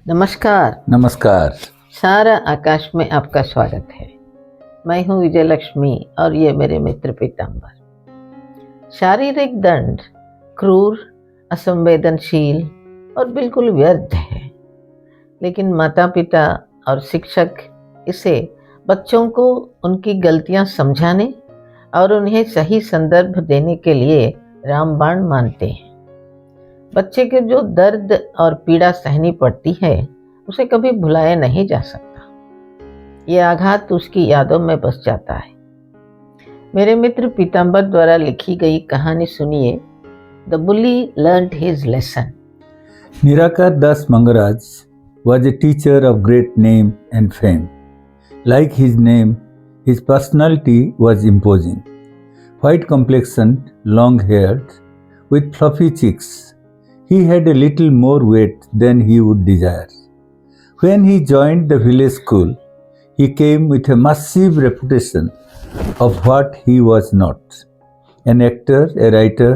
नमस्कार। नमस्कार। सारा आकाश में आपका स्वागत है। मैं हूँ विजय लक्ष्मी और ये मेरे मित्र पीताम्बर। शारीरिक दंड क्रूर, असंवेदनशील और बिल्कुल व्यर्थ है, लेकिन माता पिता और शिक्षक इसे बच्चों को उनकी गलतियाँ समझाने और उन्हें सही संदर्भ देने के लिए रामबाण मानते हैं। बच्चे के जो दर्द और पीड़ा सहनी पड़ती है उसे कभी भुलाया नहीं जा सकता। ये आघात उसकी यादों में बस जाता है। मेरे मित्र पीताम्बर द्वारा लिखी गई कहानी सुनिए, the bully learned his lesson. Nirakar Das Mangaraj was a teacher of great name and fame. Like his name, his personality was imposing. White complexioned, long-haired, with fluffy cheeks, he had a little more weight than he would desire. When he joined the village school, he came with a massive reputation of what he was not: an actor, a writer,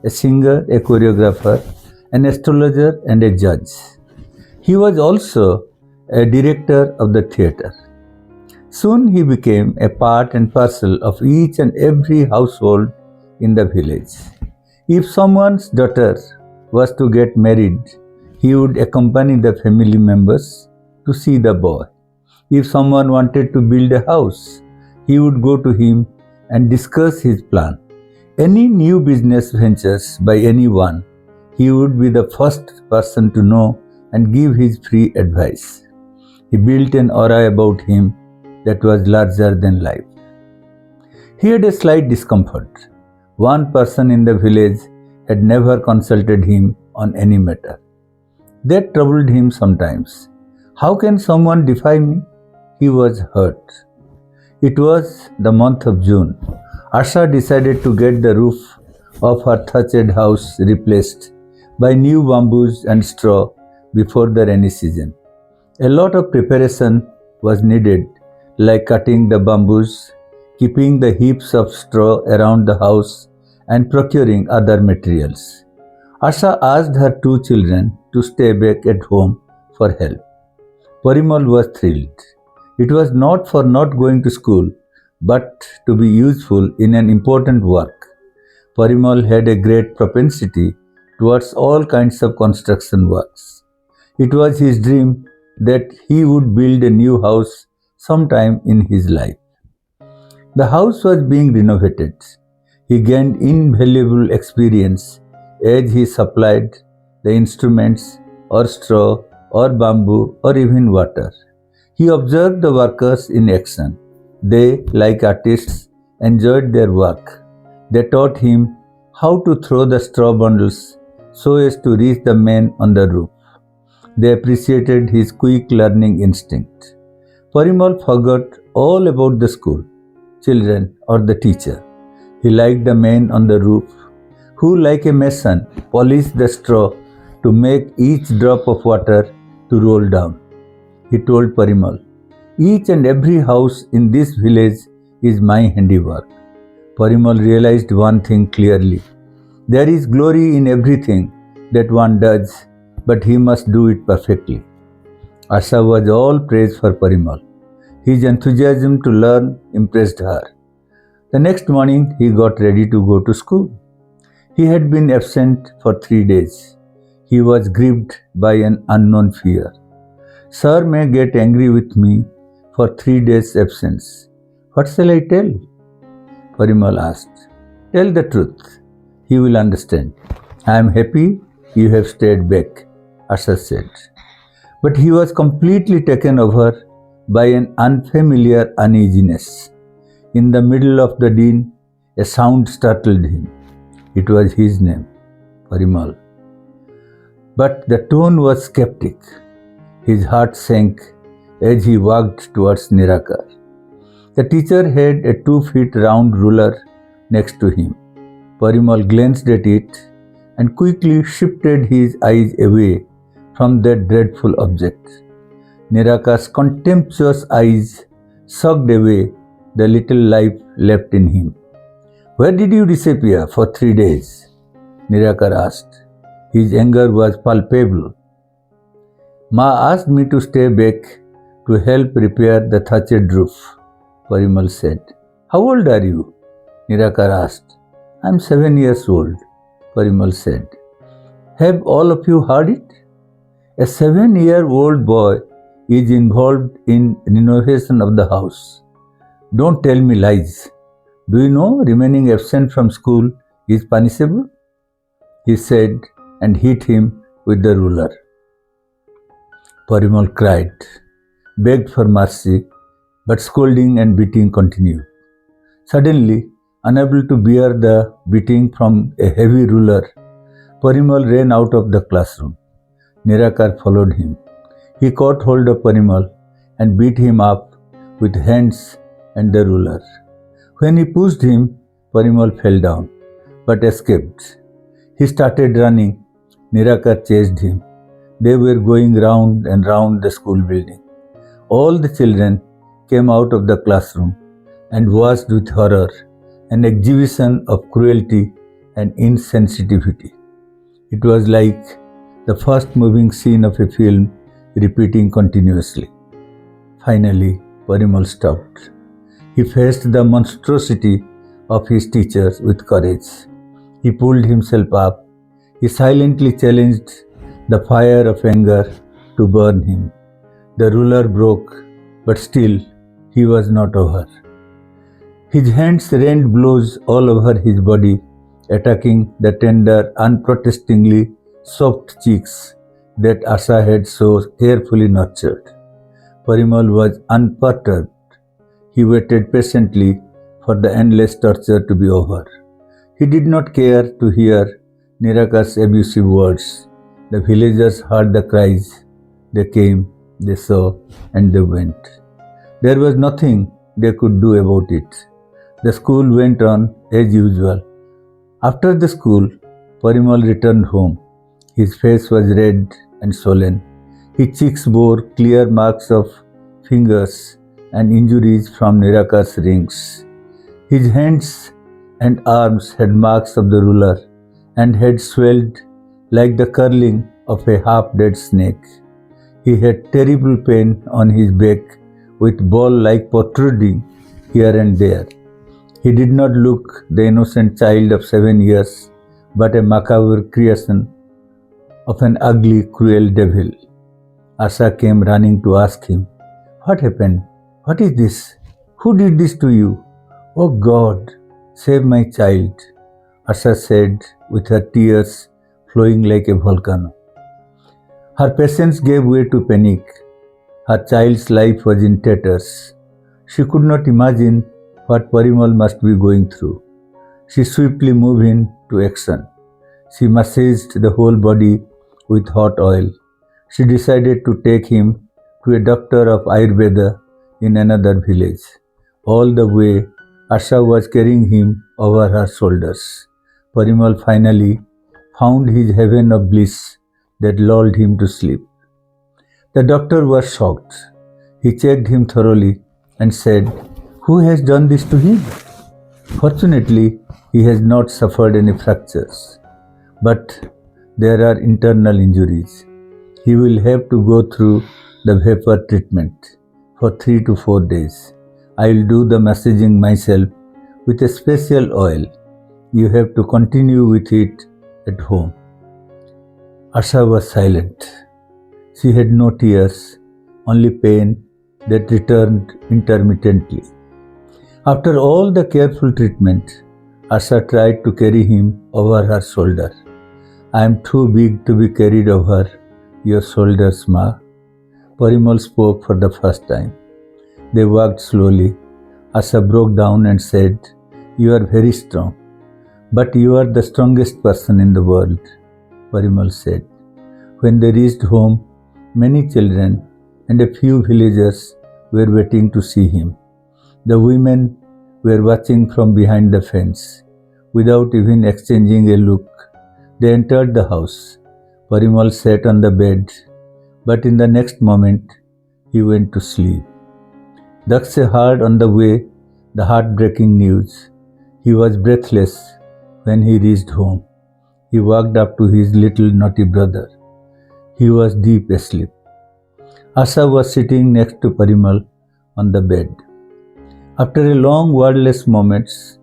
a singer, a choreographer, an astrologer, and a judge. He was also a director of the theatre. Soon he became a part and parcel of each and every household in the village. If someone's daughter was to get married, he would accompany the family members to see the boy. If someone wanted to build a house, he would go to him and discuss his plan. Any new business ventures by anyone, he would be the first person to know and give his free advice. He built an aura about him that was larger than life. He had a slight discomfort. One person in the village had never consulted him on any matter. That troubled him sometimes. How can someone defy me? He was hurt. It was the month of June. Asha decided to get the roof of her thatched house replaced by new bamboos and straw before the rainy season. A lot of preparation was needed, like cutting the bamboos, keeping the heaps of straw around the house, and procuring other materials. Asha asked her two children to stay back at home for help. Parimal was thrilled. It was not for not going to school, but to be useful in an important work. Parimal had a great propensity towards all kinds of construction works. It was his dream that he would build a new house sometime in his life. The house was being renovated. He gained invaluable experience as he supplied the instruments or straw or bamboo or even water. He observed the workers in action. They, like artists, enjoyed their work. They taught him how to throw the straw bundles so as to reach the men on the roof. They appreciated his quick learning instinct. Parimal forgot all about the school, children, or the teacher. He liked the men on the roof, who, like a mason, polished the straw to make each drop of water to roll down. He told Parimal, "Each and every house in this village is my handiwork." Parimal realized one thing clearly. There is glory in everything that one does, but he must do it perfectly. Asha was all praise for Parimal. His enthusiasm to learn impressed her. The next morning, he got ready to go to school. He had been absent for 3 days. He was gripped by an unknown fear. Sir may get angry with me for 3 days' absence. What shall I tell? Parimal asked. Tell the truth. He will understand. I am happy you have stayed back, Asha said. But he was completely taken over by an unfamiliar uneasiness. In the middle of the din, a sound startled him. It was his name, Parimal. But the tone was skeptic. His heart sank as he walked towards Nirakar. The teacher had a 2 feet round ruler next to him. Parimal glanced at it and quickly shifted his eyes away from that dreadful object. Nirakar's contemptuous eyes sucked away the little life left in him. Where did you disappear for 3 days? Nirakar asked. His anger was palpable. Ma asked me to stay back to help repair the thatched roof, Parimal said. How old are you? Nirakar asked. I'm 7 years old, Parimal said. Have all of you heard it? A 7-year-old boy is involved in renovation of the house. Don't tell me lies. Do you know remaining absent from school is punishable? He said and hit him with the ruler. Parimal cried, begged for mercy, but scolding and beating continued. Suddenly, unable to bear the beating from a heavy ruler, Parimal ran out of the classroom. Nirakar followed him. He caught hold of Parimal and beat him up with hands and the ruler. When he pushed him, Parimal fell down, but escaped. He started running. Nirakar chased him. They were going round and round the school building. All the children came out of the classroom and watched with horror an exhibition of cruelty and insensitivity. It was like the first moving scene of a film repeating continuously. Finally, Parimal stopped. He faced the monstrosity of his teachers with courage. He pulled himself up. He silently challenged the fire of anger to burn him. The ruler broke, but still he was not over. His hands rained blows all over his body, attacking the tender, unprotestingly soft cheeks that Asha had so carefully nurtured. Parimal was unperturbed. He waited patiently for the endless torture to be over. He did not care to hear Nirakar's abusive words. The villagers heard the cries. They came, they saw, and they went. There was nothing they could do about it. The school went on as usual. After the school, Parimal returned home. His face was red and swollen. His cheeks bore clear marks of fingers and injuries from Nirakar's rings. His hands and arms had marks of the ruler and had swelled like the curling of a half-dead snake. He had terrible pain on his back with ball-like protruding here and there. He did not look the innocent child of 7 years, but a macabre creation of an ugly, cruel devil. Asha came running to ask him, What happened? What is this? Who did this to you? Oh God, save my child, Asha said with her tears flowing like a volcano. Her patience gave way to panic. Her child's life was in tatters. She could not imagine what Parimal must be going through. She swiftly moved into action. She massaged the whole body with hot oil. She decided to take him to a doctor of Ayurveda in another village. All the way, Asha was carrying him over her shoulders. Parimal finally found his heaven of bliss that lulled him to sleep. The doctor was shocked. He checked him thoroughly and said, Who has done this to him? Fortunately, he has not suffered any fractures, but there are internal injuries. He will have to go through the vapor treatment for 3 to 4 days. I will do the massaging myself with a special oil. You have to continue with it at home. Asha was silent. She had no tears, only pain that returned intermittently. After all the careful treatment, Asha tried to carry him over her shoulder. I am too big to be carried over your shoulders, Ma. Parimal spoke for the first time. They walked slowly. Asha broke down and said, You are very strong, but you are the strongest person in the world, Parimal said. When they reached home, many children and a few villagers were waiting to see him. The women were watching from behind the fence. Without even exchanging a look, they entered the house. Parimal sat on the bed, but in the next moment, he went to sleep. Daksha heard on the way the heartbreaking news. He was breathless when he reached home. He walked up to his little naughty brother. He was deep asleep. Asha was sitting next to Parimal on the bed. After a long wordless moments,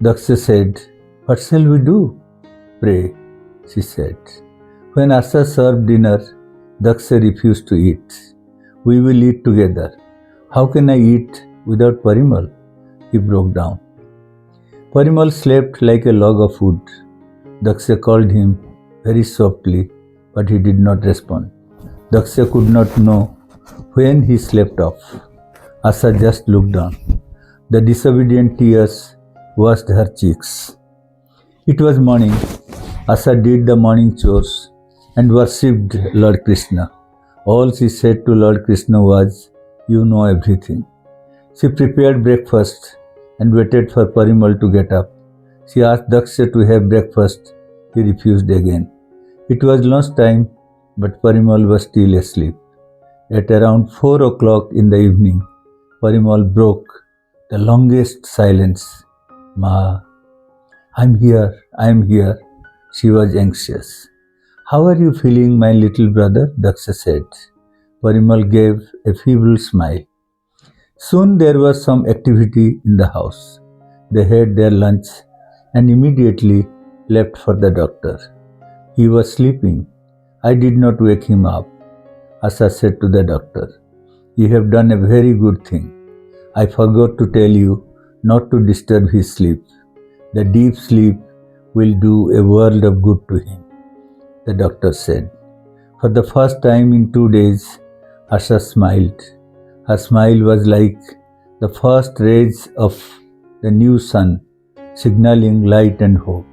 Daksha said, "What shall we do?" "Pray," she said. When Asha served dinner, Daksha refused to eat. "We will eat together." "How can I eat without Parimal?" He broke down. Parimal slept like a log of wood. Daksha called him very softly, but he did not respond. Daksha could not know when he slept off. Asha just looked on. The disobedient tears washed her cheeks. It was morning. Asha did the morning chores and worshipped Lord Krishna. All she said to Lord Krishna was, "You know everything." She prepared breakfast and waited for Parimal to get up. She asked Daksha to have breakfast. He refused again. It was lunchtime, but Parimal was still asleep. At around 4 o'clock in the evening, Parimal broke the longest silence. "Ma, I'm here. She was anxious. "How are you feeling, my little brother?" Daksha said. Parimal gave a feeble smile. Soon there was some activity in the house. They had their lunch and immediately left for the doctor. He was sleeping. I did not wake him up. Asha said to the doctor, "You have done a very good thing. I forgot to tell you not to disturb his sleep. The deep sleep will do a world of good to him," the doctor said. For the first time in 2 days, Asha smiled. Her smile was like the first rays of the new sun, signaling light and hope.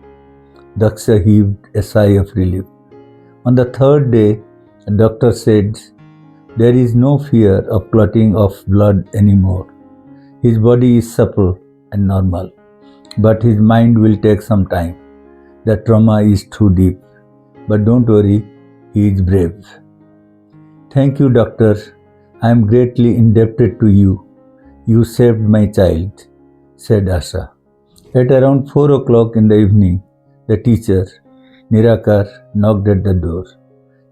Daksha heaved a sigh of relief. On the third day, the doctor said, "There is no fear of clotting of blood anymore. His body is supple and normal, but his mind will take some time. The trauma is too deep, but don't worry, he is brave." "Thank you, doctor. I am greatly indebted to you. You saved my child," said Asha. At around 4 o'clock in the evening, the teacher, Nirakar, knocked at the door.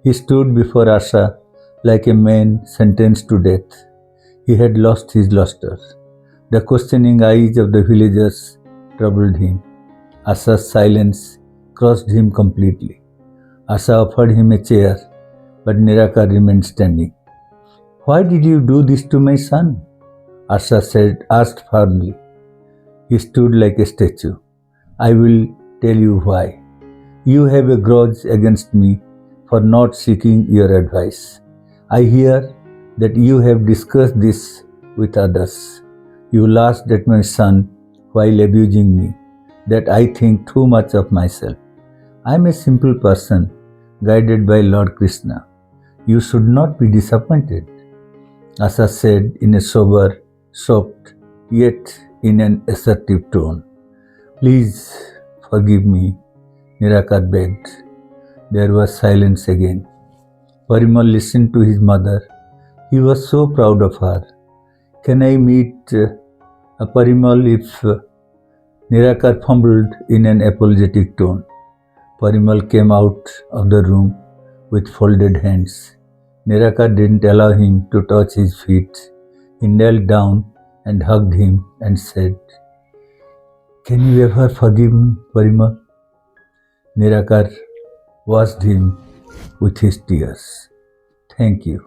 He stood before Asha like a man sentenced to death. He had lost his luster. The questioning eyes of the villagers troubled him. Asha's silence crushed him completely. Asha offered him a chair, but Nirakar remained standing. "Why did you do this to my son?" Asha asked firmly. He stood like a statue. "I will tell you why. You have a grudge against me for not seeking your advice. I hear that you have discussed this with others. You laughed at my son while abusing me, that I think too much of myself. I am a simple person, guided by Lord Krishna. You should not be disappointed," Asha said in a sober, soft, yet in an assertive tone. "Please forgive me," Nirakar begged. There was silence again. Parimal listened to his mother. He was so proud of her. "Can I meet Parimal if..." Nirakar fumbled in an apologetic tone. Parimal came out of the room with folded hands. Nirakar didn't allow him to touch his feet. He knelt down and hugged him and said, "Can you ever forgive me, Parimal?" Nirakar washed him with his tears. Thank you.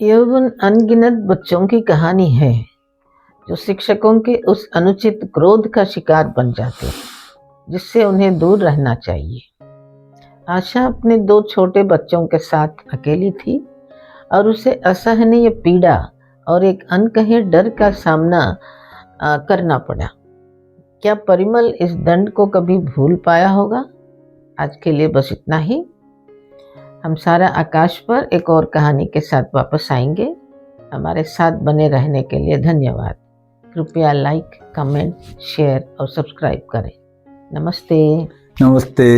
यह उन अनगिनत बच्चों की कहानी है जो शिक्षकों के उस अनुचित क्रोध का शिकार बन जाते हैं, जिससे उन्हें दूर रहना चाहिए। आशा अपने 2 छोटे बच्चों के साथ अकेली थी और उसे असहनीय पीड़ा और एक अनकहे डर का सामना करना पड़ा। क्या परिमल इस दंड को कभी भूल पाया होगा? आज के लिए बस इतना ही। हम सारा आकाश पर एक और कहानी के साथ वापस आएंगे। हमारे साथ बने रहने के लिए धन्यवाद। कृपया लाइक, कमेंट, शेयर और सब्सक्राइब करें। नमस्ते। नमस्ते।